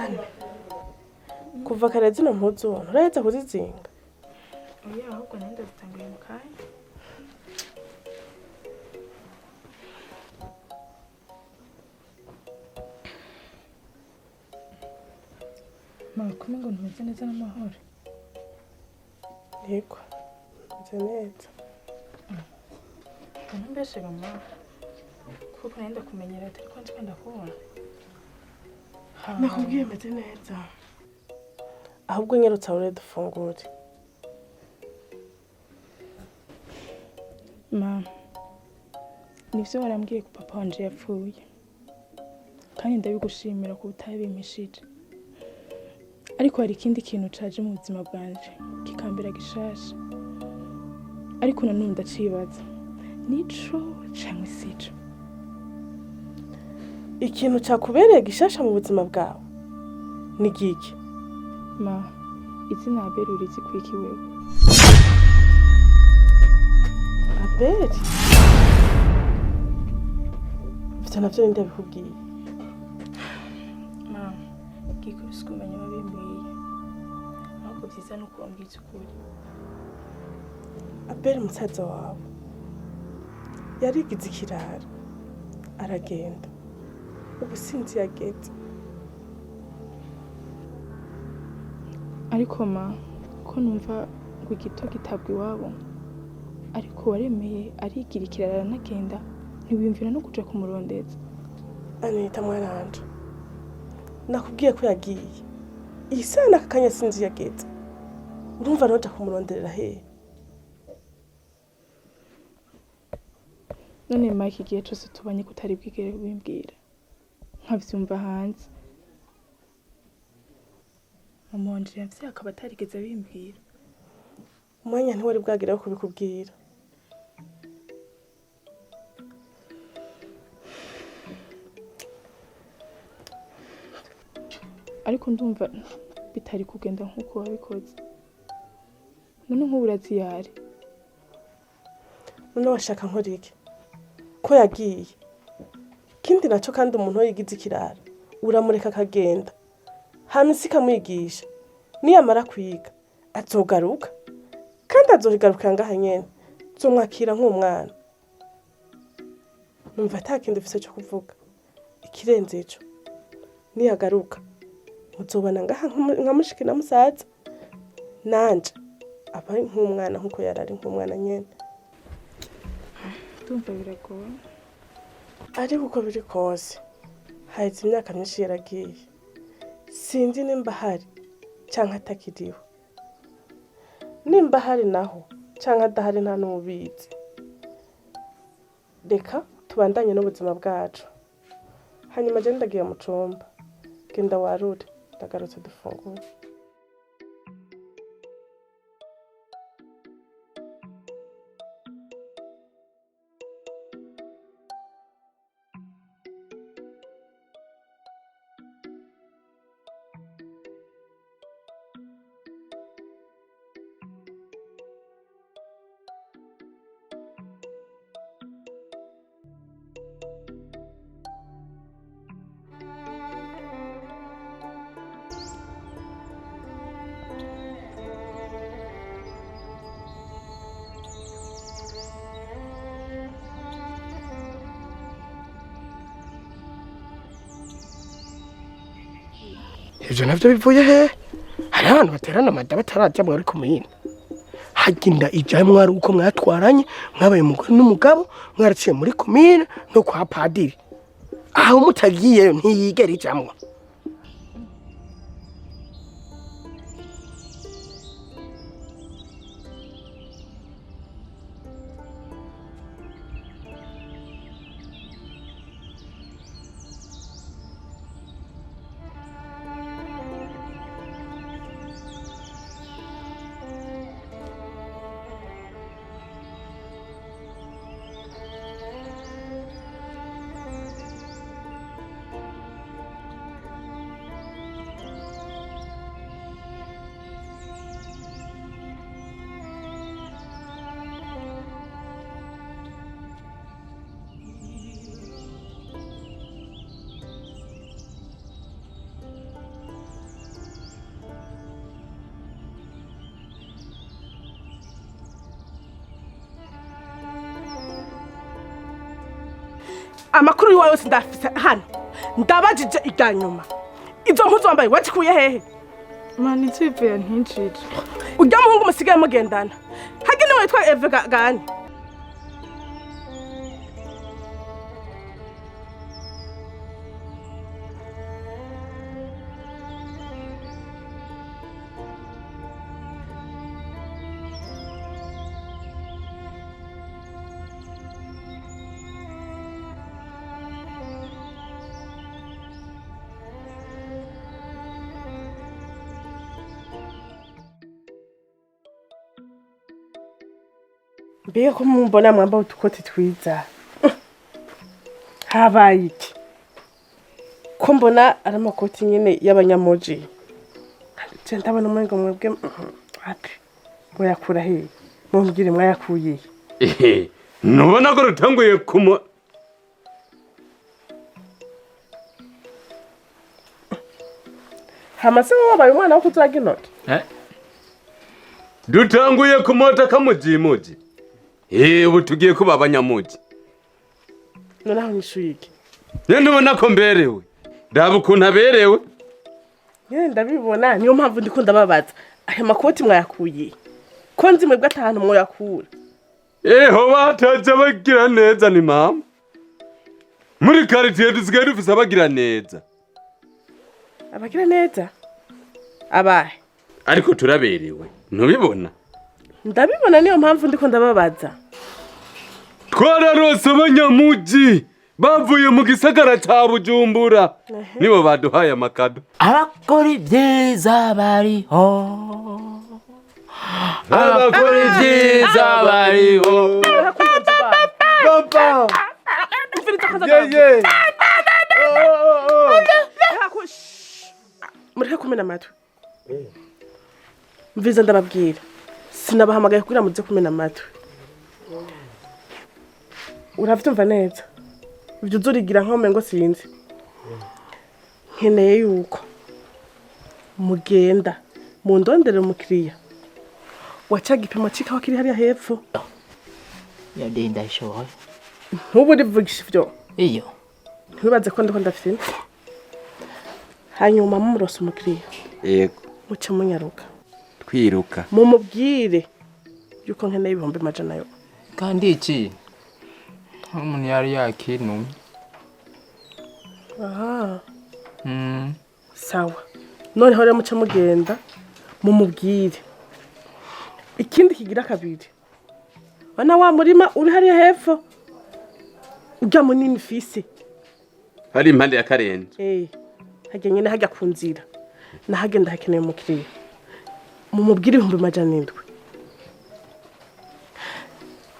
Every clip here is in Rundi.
Ane, kuva kare zino mpuzu nturaheza kuzizinga? Oya, ahubwo nenda zitanguye mu kanya. Makumi ngo ntumeze neza n'amahoro. Yego, meze neza. Mbese mama, kuko nenda kumenyera ariko ndikunda kubona. Nakubwiye meze neza. Ahubwo nyerutsa ure dufungure. Mama, nivyo warambwiye ko papa wanje yapfuye. Kandi ndabigushimira ko utabimishije. Ariko hari ikindi kintu caje mu buzima bwanje kikambera gishasha. Ariko nanone ndacibaza. Nico canke sico? Ikintu cakubereye gishasha mu buzima bwawe ni giki? Ma, izina Abel urizi kwiki wewe? Abel? Vita navyo ninde bikubwiye? Ma, gikubise kumenya babimbwiye. Ahubwo vyiza nuko wambwiza ukuri. Abel musaza wawe yarigize ikirara aragenda. Ubu sinzi yageze. Ariko ma, ko numva ngo igito gitabwa iwabo. Ariko waremeye arigira ikirara aranagenda, ntiwiyumvira no kuja kumurondeza. Anita mwaranje, nakubwiye ko yagiye. Iyi sana aka kanya sinzi yageze. Urumva noja kumuronderera hehe? None Mike igihe cyose tubanye kutari bwigere bimbwira. Nkavyumva hanze. Mama wanje yavye akaba atarigeze bimbwira. Umwanya ntiwari bwagera wo kubikubwira. Ariko ndumva bitari kugenda nkuko wabikoze. None nk'uburazi yari. None washaka nkora iki? Ko yagiye. Kindi naco kandi umuntu yigize ikirara uramureka akagenda. Hamisi kamwigisha. Niyamara kwiga azogaruka. Kandi azogaruka ngaha nyene. Zomwakira nk'umwana. Numva atakindi ufise cyo kuvuga. Ikirenze ico. Niyagaruka muzobana ngaha nkamushiki na musaza. Nanje aba nk'umwana nkuko yarari nk'umwana nyene. Ndumva biragoye. Ariko uko biri kose haheze imyaka myinshi yaragiye. Sinzi nimba hari canke atakiriho. Nimba hari naho canke adahari nta n'ubizi. Reka tubandanye n'ubuzima bwacu. Hanyuma je ndagiye mu cumba. Genda warure ndagarutse dufungure. Ivyo navyo bivuye he? Hari abantu baterana amada bataraja mwari kumuyina. Haginda ijamwe ari uko mwatwaranye mwabaye umugore n'umugabo mwaraciye muri komine no kwa padiri. Aho mutagiyeyo ntiyigera ijamwe. amakuru y'uwawe yose ndafise hano ndabajije irya nyuma izo mpuzu wambaye wazikuye hehe mani nzivuye ntinjije ujya muhungu musigaye mugendana hagenewe witwa Eve gani Mbega ko mumbona mwambaye utukoti twiza habaye iki ko mbona ari amakoti nyine y'abanyamuji ndabona umwengo mwebwe ati ngo yakura hehe mumbwire mwayakuye nubona ko rutanguye kumo hamase wabaye umwana wo kuzuraga intoki dutanguye kumota kamujimuji ubu tugiye kuba abanyamuji noneho nishuye iki ndabona ko mberewe ndaba ukuntu aberewe ndabibona niyo mpamvu ndikunda babaza aya makoti mwayakuye ko nzi mwebwe atahantu mwoyakura ho bataje bagira neza ni mama muri quartier dusigaye dufise abagira neza abagira neza abahe ariko turaberewe ntubibona ndabibona niyo mpamvu ndiko ndababaza twararose abanyamuji bavuye mu gisagara ca Bujumbura nibo baduhaye amakado abakora ibyiza bariho abakora ibyiza bariho papa mureke kumena amatwi mviza ndababwira sinabahamagaye kugira muze kumena amatwi uravyumva neza ibyo uzurigira nkome ngo sinzi nkeneye yuko mugenda mundondere umukiriya waca gipimo cikaho kiri hariya hepfo yadenda ishoboye ntubu urivugisha ivyo iyo ntibibaze ko ndiko ndafite hanyuma mumurose umukiriya yego muce munyaruka twiruka mumubwire yuko nkeneye 100 yo kandi iki umuntu yari yakinumye aha sawa noneho rero muce mugenda mumubwire ikindi kigira kabiri bana wa murima uri hariya hepfo ujya munini fise hari impande ya karenze hajya nyine hajya ku nzira nahagenda hakeneye umukiriya mumubwire 100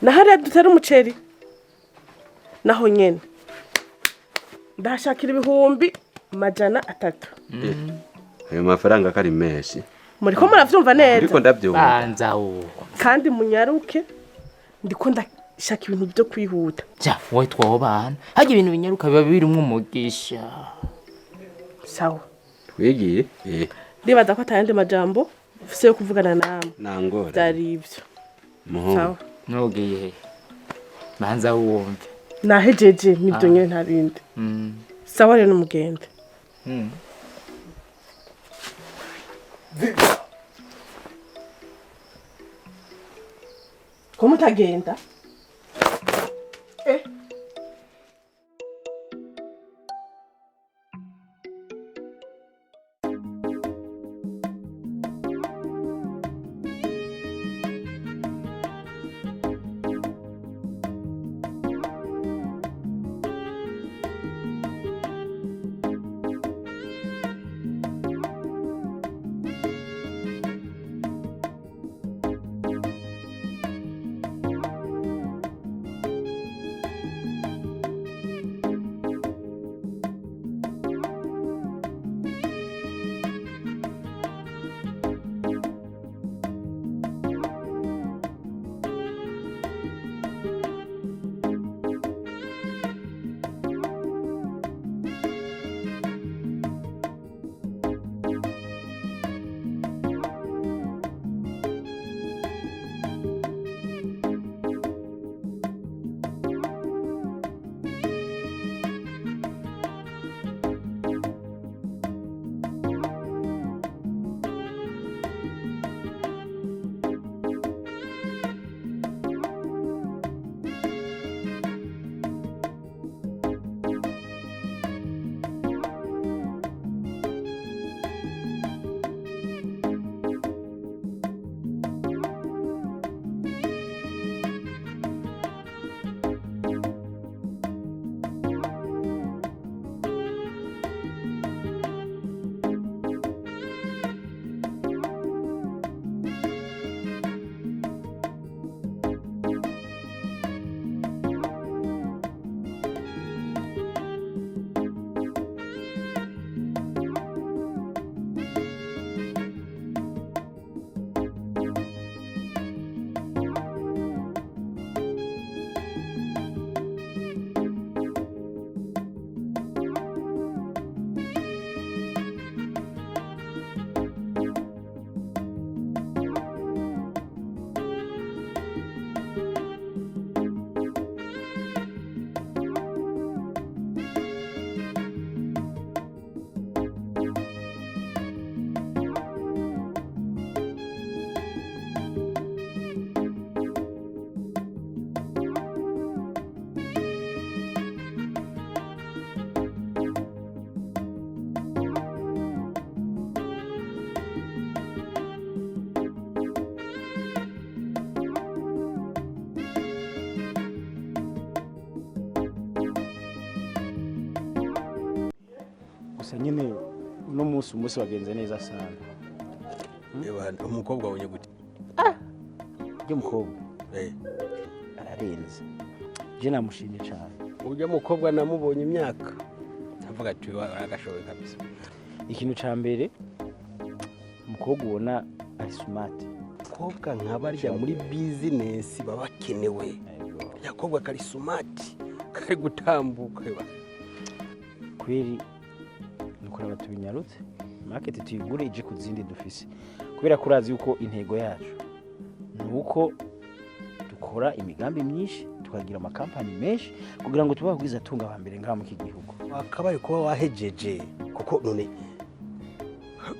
nahariya dutera umuceri naho nyene ndashakira 300. Ayo mafaranga kari menshi muriko muravyumva neza ariko ndavyumva banza uwo kandi munyaruke ndiko ndashaka ibintu byo kwihuta ja wowe twobana haje ibintu binyaruka biba birimwe umugisha sawa twigiye ndibaza ko atayandi majambo ufise yo kuvugana namwe nangora byari ibyo sawa nugiye banza uwumve nahejeje nibyo nyene nta bindi sawa rero umugende ko mutagenda gusa nyine uno umunsi wagenze neza sana. Yvan umukobwa wabonye gute? Ujya mukobwa ararenze, je namushimye cyane. Ujya mukobwa namubonye imyaka avuga ati aragashoboye kabisa. Ikintu ca mbere umukobwa ubona ari smart. Umukobwa nkabarya muri business baba bakenewe. Yakobwa kari smart kari gutambuka. Kweri nukora batubinyarutse market tuyigure ije kuzindi dufise, kubera kurazi yuko intego yacu nuko dukora imigambi myinshi tukagira amakampani menshi kugira ngo tubagwiza tunga abambere ngaha mu kigihugu. Wakabaye kuba wahejeje kuko none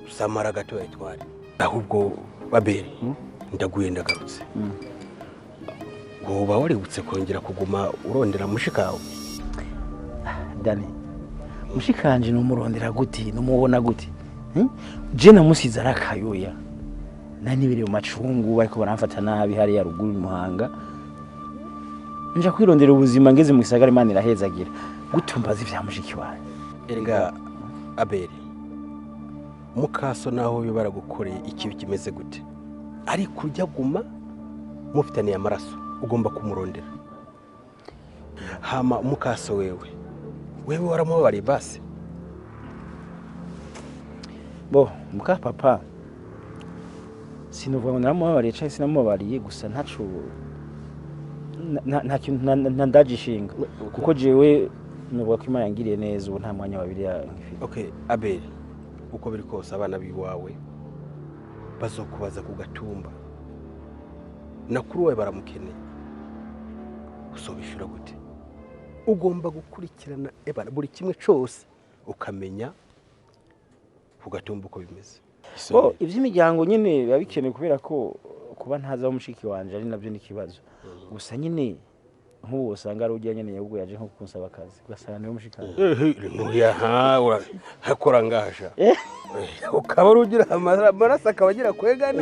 samara gato yitware ahubwo babere ndaguye ndagarutse. Woba waributse kongera kuguma urondera mushikawe? Dani mushikanje numurondera guti numubona guti je namusize arakayoya nanibire mu macungu bariko baramfata nabi hari ya ruguru Muhanga nja kwirondera ubuzima ngeze mu gisagara Imana irahezagira gutumbaza ivya mushiki wawe. Erega Abel Mukase naho yo baragukoreye ikibi kimeze gute ari kurya guma mufitaniye amaraso ugomba kumurondera. Hama Mukase wewe waramubari base bo muka papa sinuvuga ngo naramubariye cyangwa sinamubariye gusa ntacu nta kintu ndajishinga kuko jewe nuvuga ko Imana yangiriye neza ubu nta mwanya wabiri ngifite. Okay Abel uko biri kose abana biwawe bazokubaza ku gatumba nakuru wawe baramukeneye usobishura gute? Ugomba gukurikirana buri kimwe cyose ukamenya kugatumba uko bimeze. Bo ivy'imiryango nyene biba bikenewe kubera ko kuba ntaza mushiki wanje ari navyo nikibazo. Gusa nyene nk'ubu usanga ari ujya nyene yabwo yaje nko kunsaba akazi ugasanga niwe mushikana. Nuriya hakora ngasha. Ukaba urugira amaraso akabagira kwegana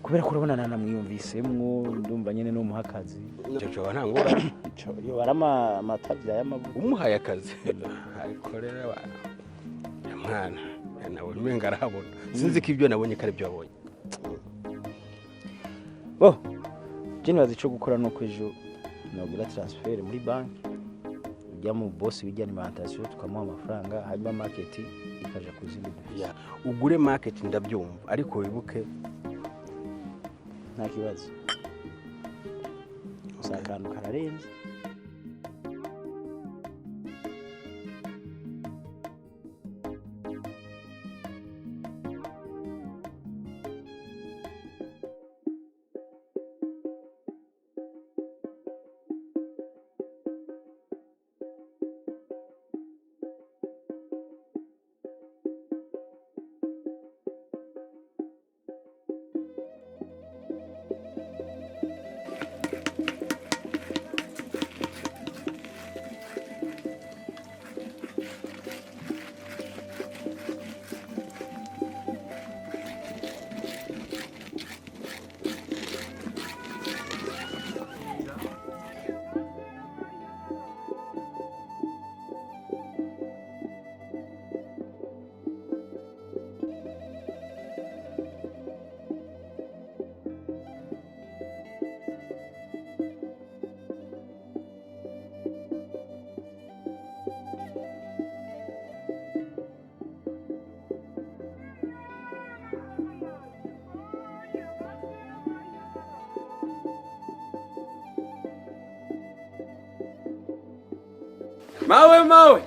kubera ko urabona namwiyumvisemwo ndumva nyene no muhakazi. Cyo ntangora. Yo barama amatavya y'amavuko. Umuhaye akazi. Ariko rero mwana nawe umenga arahabona. Sinzi ko ibyo nabonye kare byo wabonye. Bo je nibaza ico gukora no kwejo nogira transfer muri banki ujya mu boss wijya alimentation tukamuha amafaranga hanyuma market ikaja kuzindi dufise. Ugure market ndabyumva ariko wibuke nta kibazo usakantu kararenze. Mawe mawe.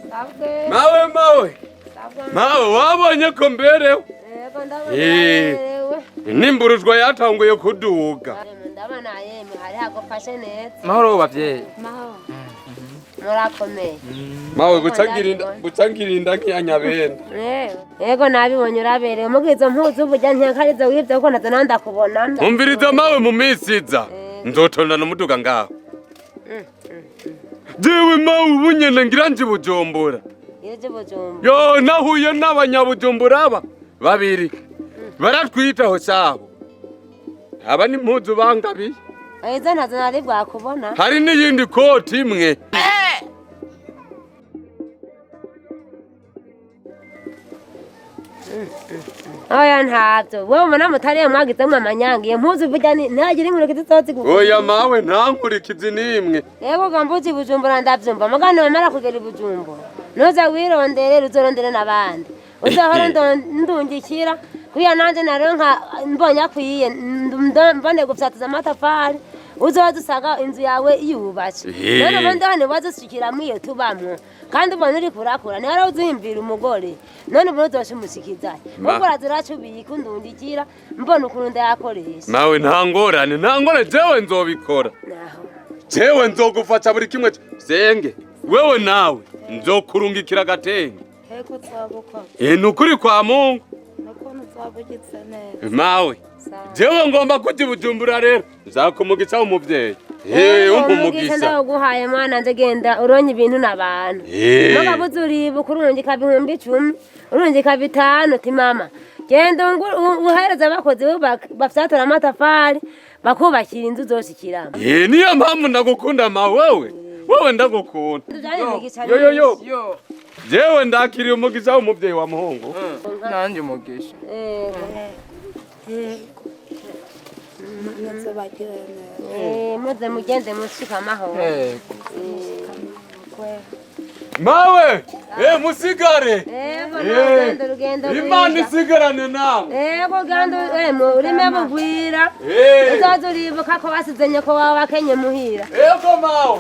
Sabwe. Mawe wabonye ko mberewe. Yego ndabona. Nimburujwa yatanguye kuduga. Ndabona yeme hari hagofashe neza. Mahoro bavyeyi. Mahoro. Murakomeye. Mawe gucangirinda nk'iyanyabenda. Yego nabibonye uraberewe mugizo mpuzu burya ntiyankariza wivye ko nazo ndakubona. Umviriza mawe mu misiza. Nzotonda n'umuduga ngaho. Jewe mawe ubunyene ngiranje Bujumbura. Yeje Bujumbura. Yo nahuye n'abanyabujumbura aba babiri. Baratwitaho cyabo. Aba ni mpuzu bangabi. Izo nazo nari bwakubona. Hari n'iyindi koti imwe. oya ntabyo wowe ubona mutariye mwagizemo amanyange impuzu burya ntihagire inkurikizi zose oya mawe nta nkurikizi n'imwe yego ugomba uzi Bujumbura ndabyumva mugani wamara kugera i Bujumbura nuza wirondere uzorondere n'abandi uzahora ndungikira kuya nanje naronka mbonye akwiye mbone gufyatuza amatafari uzoza usanga inzu yawe yubatse none ubundi hano bazishikiramwo iyo tubamwo kandi ubona uri kurakura ntihari uzihimbira umugore none ubu uzoshimushikizanye ubwo uraziracubiye kundundikira mbona ukuntu ndayakoresha mawe nta ngorane jewe nzobikora jewe nzogufasha buri kimwe senge wewe nawe nzokurungikira agatenge heko twabukwa nukuri kwa Mungu nakuntu twabugitse neza mawe jewe ngomba kuja i Bujumbura rero nzakumugisha umuvyeyi umugisha ndaguhaye mwana nje genda uronye ibintu n'abantu mugabuze uribuka urungika 10,000 urungika 5 ti mama genda uhereza abakozi bafyatura amatafari bakubakira inzu zose kirama niyo mpamvu ndagukunda mawe wewe ndagukunda yo jewe ndakiriye umugisha w'umuvyeyi wa muhungu nanje umugisha muze mugende mushika amahoro mawe musigare rugendo imana isigarane nawe yego gando urime bugwira uzaza uribuka ko basize nyoko wawe akenye muhira yego mawe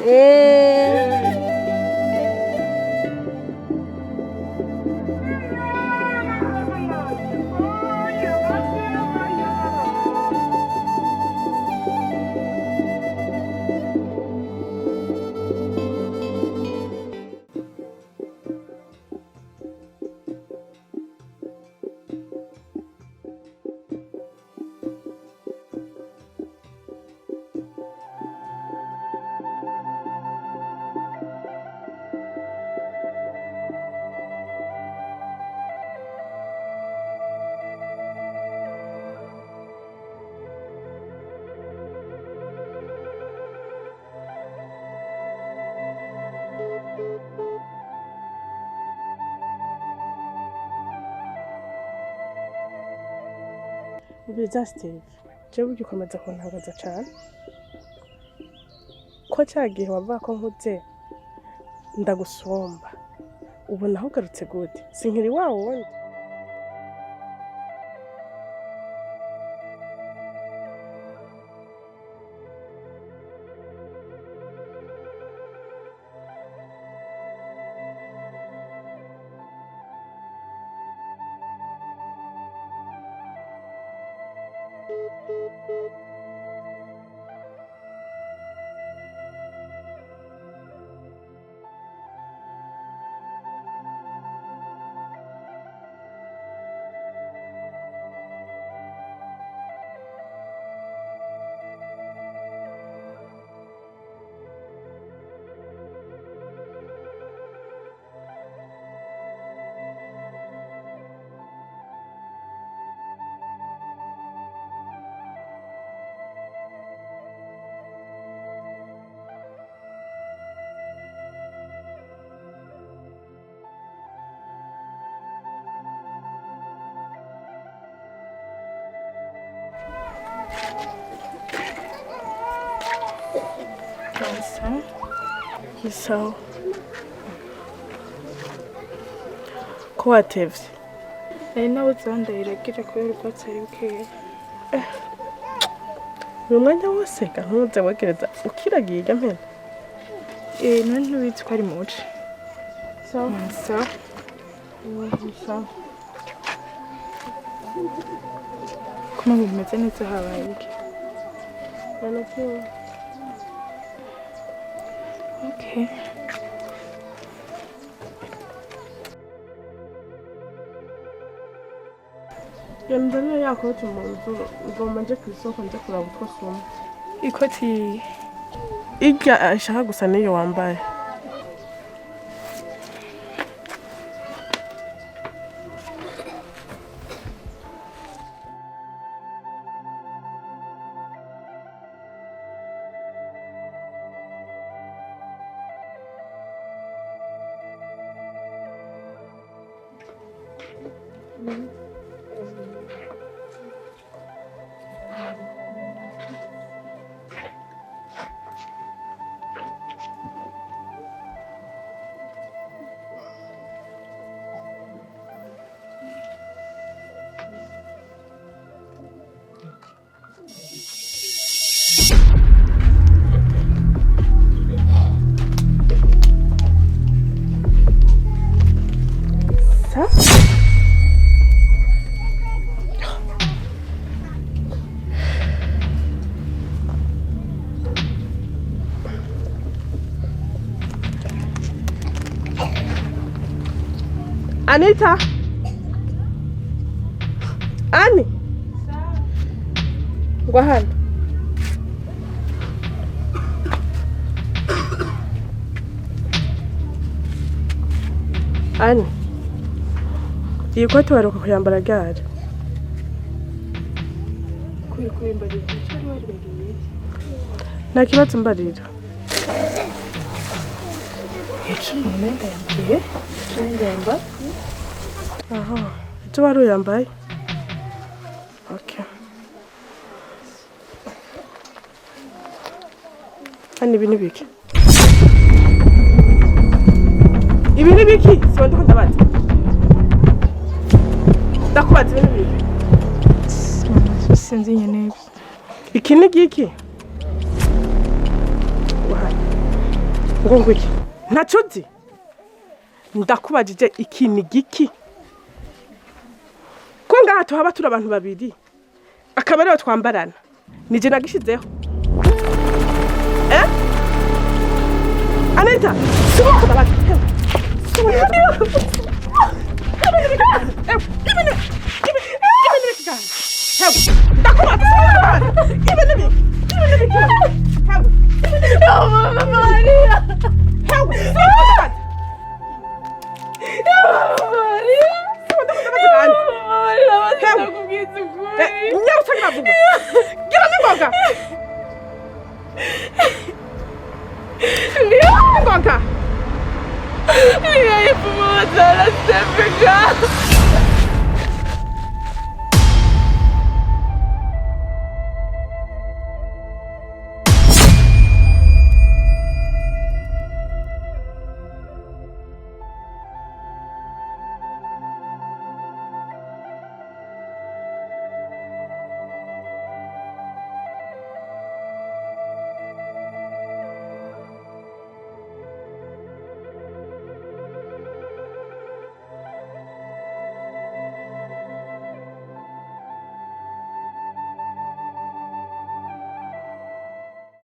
Biza Steve, jewe ugikomeza kuntangaza cyane ko cyagihe wavuga ko nkuze ndagusomba ubu naho ugarutse gute sinkiri wa wundi Sawa ko watevye nari nabuze aho ndayiregera kubera ubwatsi ari bukeya uyu mwanya wose ntuze wegereza ukiragiye ijya mpera none ntubizi ko ari muci sawa kuma bimeze neza habaye iki Okay. Yandana yakoti mu nzu ngomba nje ku isoko nje kuraba utwo soma. Ikoti irya ashaka gusa niyo wambaye. Anita. Ani. Ngwa hano. Ani. Iyi koti waruka kuyambara ryari? Nta kibazo mbarira. Aha, icyo wari uyambaye? Okay. Ani ibi ni biki? Ibi ni biki? Siba ndiko ndabaza. Ndakubaza ibi ni biki? Sinzi nyene. Iki ni giki? Ngo ngwiki. Ntaco uzi? Ndakubajije iki ni giki? Ko ngaha tuhaba turi abantu babiri. Akaba rero twambarana. Nije nagishizeho. Anita, suba ndabaza.